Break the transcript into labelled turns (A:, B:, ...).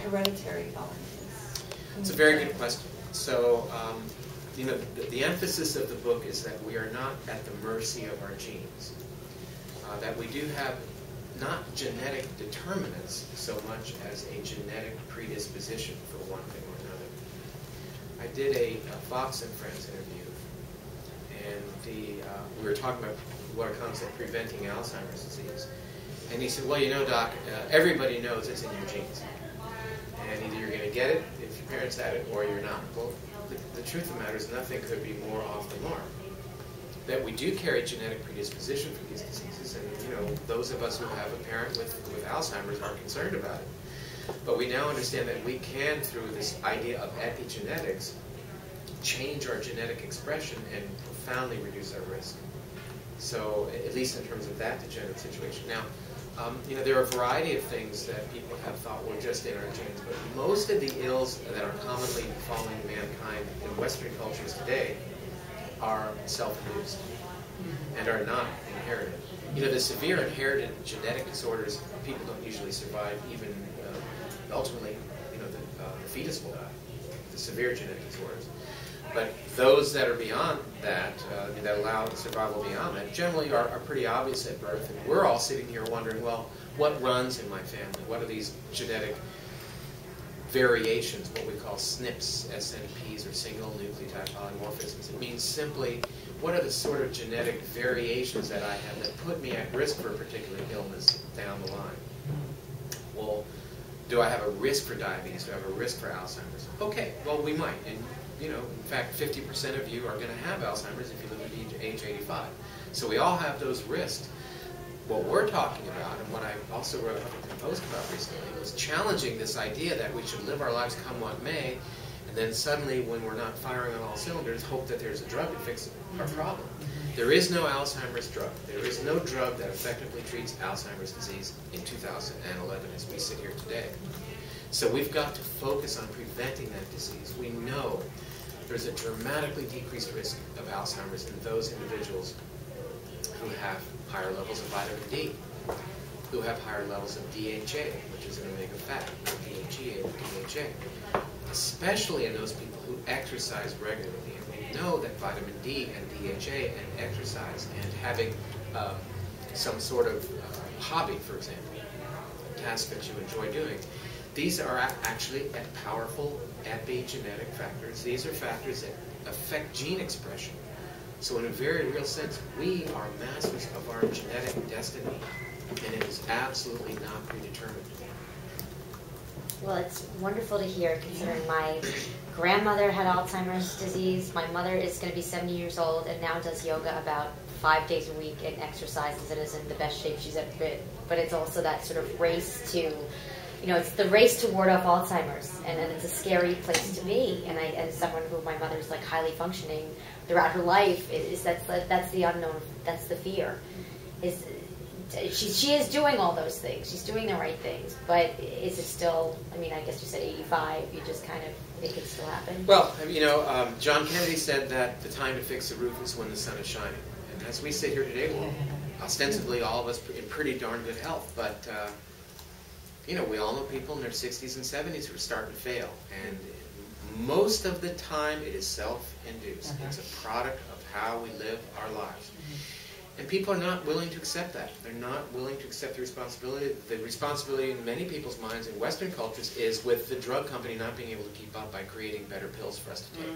A: hereditary illnesses?
B: It's a very good question. So, you know, the emphasis of the book is that we are not at the mercy of our genes. That we do have not genetic determinants so much as a genetic predisposition for one thing or another. I did a Fox and Friends interview, and we were talking about what are concept preventing Alzheimer's disease. And he said, well, you know, Doc, everybody knows it's in your genes. And either you're going to get it if your parents had it, or you're not. Well, the truth of the matter is nothing could be more off the mark. That we do carry genetic predisposition for these diseases, and you know, those of us who have a parent with Alzheimer's are concerned about it. But we now understand that we can, through this idea of epigenetics, change our genetic expression and profoundly reduce our risk. So, at least in terms of that degenerative situation. Now, you know, there are a variety of things that people have thought were just in our genes, but most of the ills that are commonly befalling mankind in Western cultures today are self-induced and are not inherited. You know, the severe inherited genetic disorders, people don't usually survive, even ultimately, you know, the fetus will die, the severe genetic disorders. But those that are beyond that, that allow survival beyond that, generally are pretty obvious at birth. And we're all sitting here wondering, well, what runs in my family? What are these genetic variations, what we call SNPs, SNPs, or single nucleotide polymorphisms? It means simply, what are the sort of genetic variations that I have that put me at risk for a particular illness down the line? Well, do I have a risk for diabetes? Do I have a risk for Alzheimer's? Okay, well, we might. And you know, in fact, 50% of you are going to have Alzheimer's if you live to age 85. So we all have those risks. What we're talking about, and what I also wrote a Huffington Post about recently, was challenging this idea that we should live our lives come what may, and then suddenly, when we're not firing on all cylinders, hope that there's a drug to fix our problem. There is no Alzheimer's drug. There is no drug that effectively treats Alzheimer's disease in 2011 as we sit here today. So we've got to focus on preventing that disease. We know there's a dramatically decreased risk of Alzheimer's in those individuals who have higher levels of vitamin D, who have higher levels of DHA, which is an omega fat, not DHEA, but DHA, especially in those people who exercise regularly. And we know that vitamin D and DHA and exercise and having some sort of hobby, for example, a task that you enjoy doing, these are actually powerful epigenetic factors. These are factors that affect gene expression. So in a very real sense, we are masters of our genetic destiny, and it is absolutely not predetermined.
C: Well, it's wonderful to hear, considering my grandmother had Alzheimer's disease. My mother is going to be 70 years old and now does yoga about 5 days a week and exercises and is in the best shape she's ever been. But it's also that sort of race to, you know, it's the race to ward off Alzheimer's, and it's a scary place to be. And as someone who my mother's like highly functioning throughout her life, that's the unknown, that's the fear. She is doing all those things. She's doing the right things, but is it still? I mean, I guess you said 85. You just kind of think it still happen.
B: Well, you know, John Kennedy said that the time to fix the roof is when the sun is shining. And as we sit here today, we're ostensibly all of us in pretty darn good health, but you know, we all know people in their 60s and 70s who are starting to fail, and most of the time it is self-induced. It's a product of how we live our lives. And people are not willing to accept that. They're not willing to accept the responsibility. The responsibility in many people's minds in Western cultures is with the drug company not being able to keep up by creating better pills for us to take.